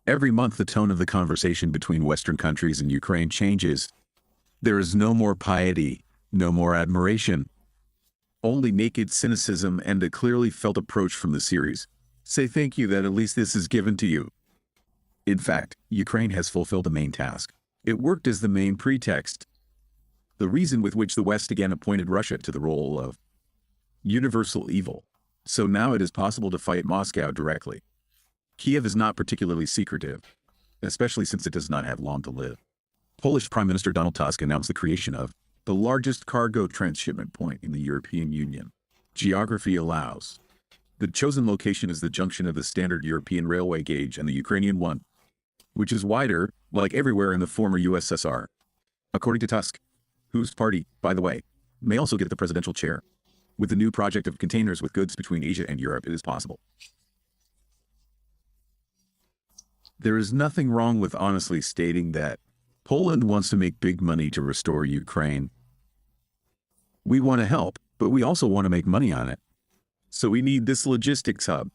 Every month, the tone of the conversation between Western countries and Ukraine changes. There is no more piety, no more admiration, only naked cynicism and a clearly felt approach from the series. Say thank you that at least this is given to you. In fact, Ukraine has fulfilled the main task. It worked as the main pretext, the reason with which the West again appointed Russia to the role of universal evil. So now it is possible to fight Moscow directly. Kiev is not particularly secretive, especially since it does not have long to live. Polish Prime Minister Donald Tusk announced the creation of the largest cargo transshipment point in the European Union. Geography allows. The chosen location is the junction of the standard European railway gauge and the Ukrainian one, which is wider, like everywhere in the former USSR. According to Tusk, whose party, by the way, may also get the presidential chair. With the new project of containers with goods between Asia and Europe, it is possible. There is nothing wrong with honestly stating that Poland wants to make big money to restore Ukraine. We want to help, but we also want to make money on it. So we need this logistics hub.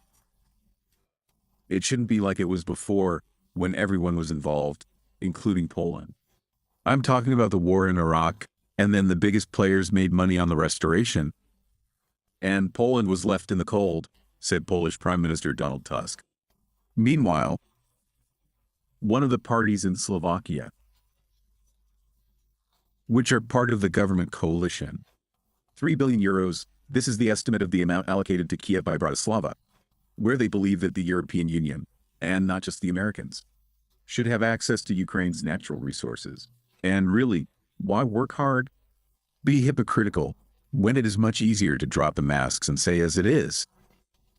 It shouldn't be like it was before, when everyone was involved, including Poland. I'm talking about the war in Iraq, and then the biggest players made money on the restoration. And Poland was left in the cold, said Polish Prime Minister Donald Tusk. Meanwhile, one of the parties in Slovakia, which are part of the government coalition, 3 billion euros, this is the estimate of the amount allocated to Kiev by Bratislava, where they believe that the European Union, and not just the Americans, should have access to Ukraine's natural resources. And really, why work hard? Be hypocritical when it is much easier to drop the masks and say as it is,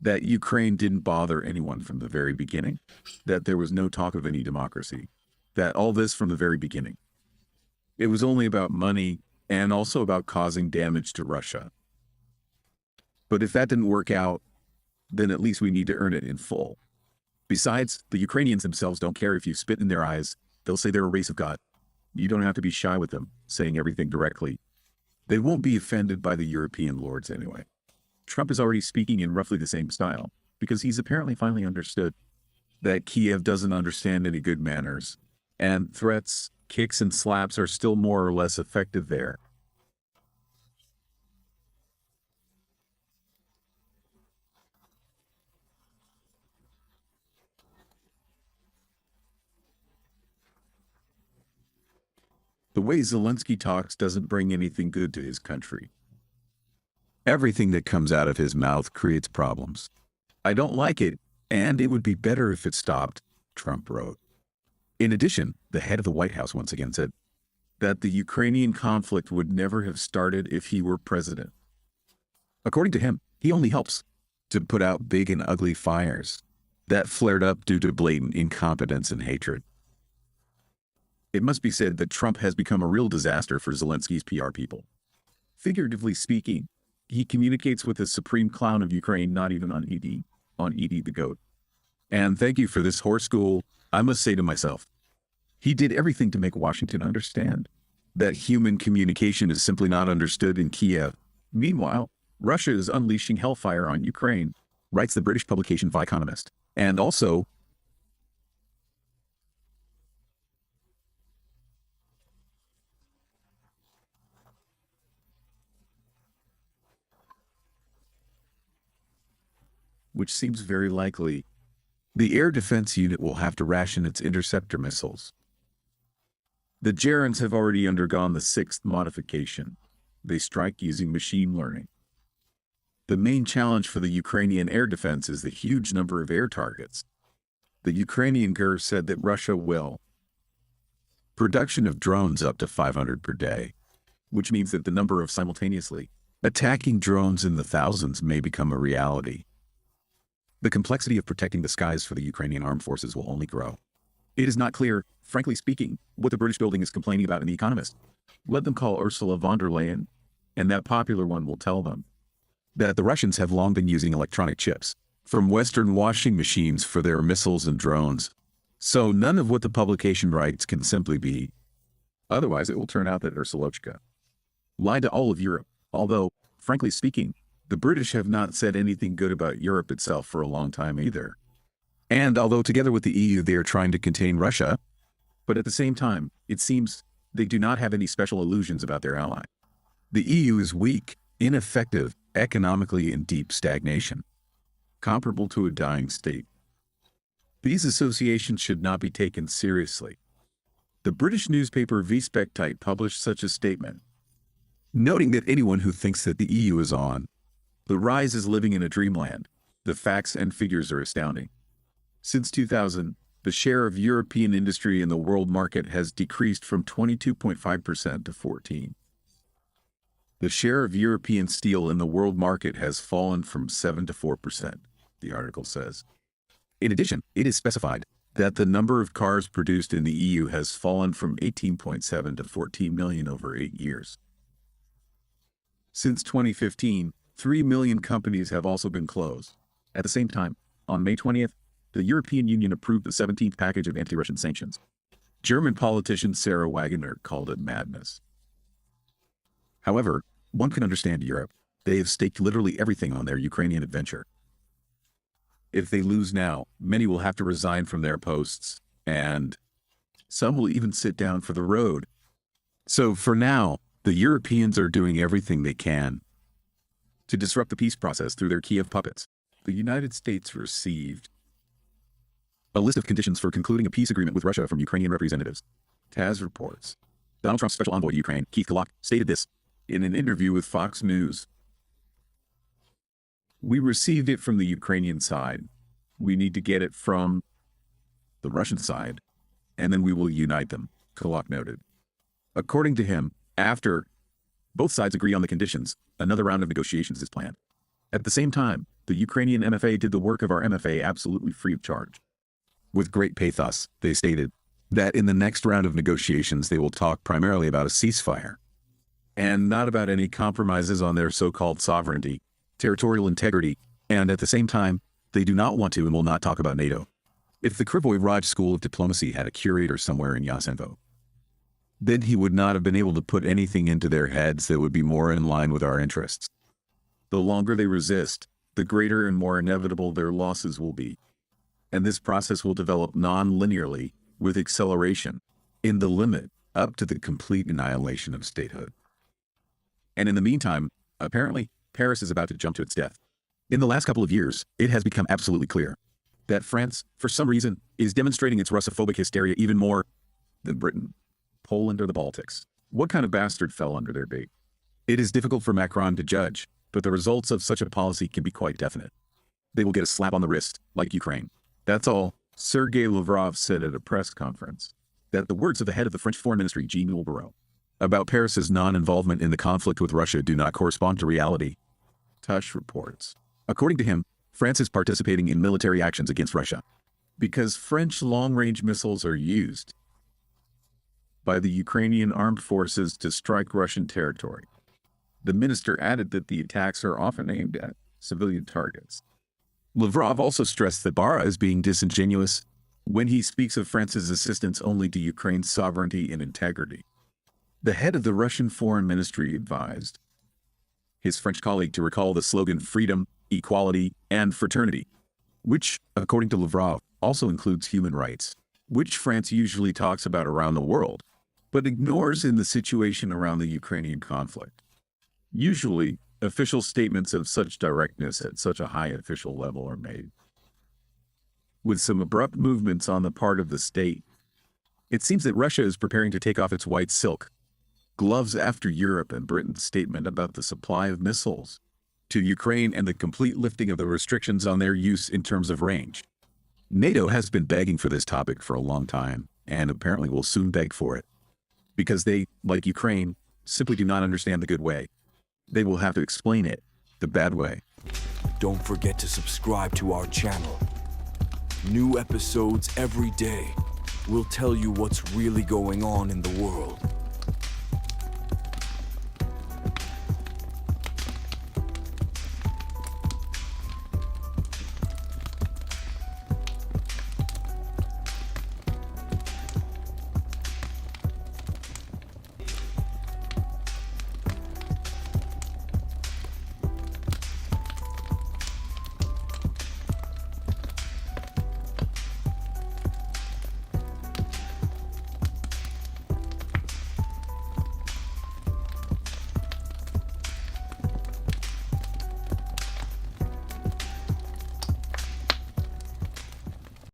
that Ukraine didn't bother anyone from the very beginning, that there was no talk of any democracy, that all this from the very beginning. It was only about money and also about causing damage to Russia. But if that didn't work out, then at least we need to earn it in full. Besides, the Ukrainians themselves don't care if you spit in their eyes. They'll say they're a race of God. You don't have to be shy with them, saying everything directly. They won't be offended by the European lords anyway. Trump is already speaking in roughly the same style, because he's apparently finally understood that Kiev doesn't understand any good manners, and threats, kicks, and slaps are still more or less effective there. The way Zelensky talks doesn't bring anything good to his country. Everything that comes out of his mouth creates problems. I don't like it, and it would be better if it stopped, Trump wrote. In addition, the head of the White House once again said that the Ukrainian conflict would never have started if he were president. According to him, he only helps to put out big and ugly fires that flared up due to blatant incompetence and hatred. It must be said that Trump has become a real disaster for Zelensky's PR people. Figuratively speaking, he communicates with the supreme clown of Ukraine, not even on ED the goat. And thank you for this horse school, I must say to myself. He did everything to make Washington understand that human communication is simply not understood in Kiev. Meanwhile, Russia is unleashing hellfire on Ukraine, writes the British publication The Economist. And also, which seems very likely, the air defense unit will have to ration its interceptor missiles. The Gerons have already undergone the 6th modification. They strike using machine learning. The main challenge for the Ukrainian air defense is the huge number of air targets. The Ukrainian GER said that Russia will production of drones up to 500 per day, which means that the number of simultaneously attacking drones in the thousands may become a reality. The complexity of protecting the skies for the Ukrainian armed forces will only grow. It is not clear, frankly speaking, what the British building is complaining about in The Economist. Let them call Ursula von der Leyen, and that popular one will tell them that the Russians have long been using electronic chips from Western washing machines for their missiles and drones. So none of what the publication writes can simply be. Otherwise, it will turn out that Ursulochka lied to all of Europe, although, frankly speaking, the British have not said anything good about Europe itself for a long time either. And although together with the EU they are trying to contain Russia, but at the same time, it seems they do not have any special illusions about their ally. The EU is weak, ineffective, economically in deep stagnation, comparable to a dying state. These associations should not be taken seriously. The British newspaper The Spectator published such a statement, noting that anyone who thinks that the EU is on the rise is living in a dreamland. The facts and figures are astounding. Since 2000, the share of European industry in the world market has decreased from 22.5% to 14%. The share of European steel in the world market has fallen from 7 to 4%, the article says. In addition, it is specified that the number of cars produced in the EU has fallen from 18.7 to 14 million over 8 years. Since 2015, 3 million companies have also been closed. At the same time, on May 20th, the European Union approved the 17th package of anti-Russian sanctions. German politician Sarah Wagener called it madness. However, one can understand Europe. They have staked literally everything on their Ukrainian adventure. If they lose now, many will have to resign from their posts, and some will even sit down for the road. So for now, the Europeans are doing everything they can to disrupt the peace process through their Kiev puppets. The United States received a list of conditions for concluding a peace agreement with Russia from Ukrainian representatives. TASS reports. Donald Trump's special envoy to Ukraine, Keith Kellogg, stated this in an interview with Fox News. We received it from the Ukrainian side. We need to get it from the Russian side, and then we will unite them, Kellogg noted. According to him, after both sides agree on the conditions, another round of negotiations is planned. At the same time, the Ukrainian MFA did the work of our MFA absolutely free of charge. With great pathos, they stated that in the next round of negotiations they will talk primarily about a ceasefire, and not about any compromises on their so-called sovereignty, territorial integrity, and at the same time, they do not want to and will not talk about NATO. If the Krivoy Raj School of Diplomacy had a curator somewhere in Yasenvo, then he would not have been able to put anything into their heads that would be more in line with our interests. The longer they resist, the greater and more inevitable their losses will be. And this process will develop non-linearly, with acceleration, in the limit, up to the complete annihilation of statehood. And in the meantime, apparently, Paris is about to jump to its death. In the last couple of years, it has become absolutely clear that France, for some reason, is demonstrating its Russophobic hysteria even more than Britain, Poland, or the Baltics. What kind of bastard fell under their bait? It is difficult for Macron to judge, but the results of such a policy can be quite definite. They will get a slap on the wrist, like Ukraine. That's all. Sergei Lavrov said at a press conference that the words of the head of the French Foreign Ministry, Jean-Noël Barrot, about Paris's non-involvement in the conflict with Russia do not correspond to reality. Tush reports. According to him, France is participating in military actions against Russia because French long-range missiles are used by the Ukrainian armed forces to strike Russian territory. The minister added that the attacks are often aimed at civilian targets. Lavrov also stressed that Barrot is being disingenuous when he speaks of France's assistance only to Ukraine's sovereignty and integrity. The head of the Russian Foreign Ministry advised his French colleague to recall the slogan freedom, equality, and fraternity, which, according to Lavrov, also includes human rights, which France usually talks about around the world, but ignores in the situation around the Ukrainian conflict. Usually, official statements of such directness at such a high official level are made with some abrupt movements on the part of the state. It seems that Russia is preparing to take off its white silk gloves after Europe and Britain's statement about the supply of missiles to Ukraine and the complete lifting of the restrictions on their use in terms of range. NATO has been begging for this topic for a long time, and apparently will soon beg for it, because they, like Ukraine, simply do not understand the good way. They will have to explain it the bad way. Don't forget to subscribe to our channel. New episodes every day will tell you what's really going on in the world.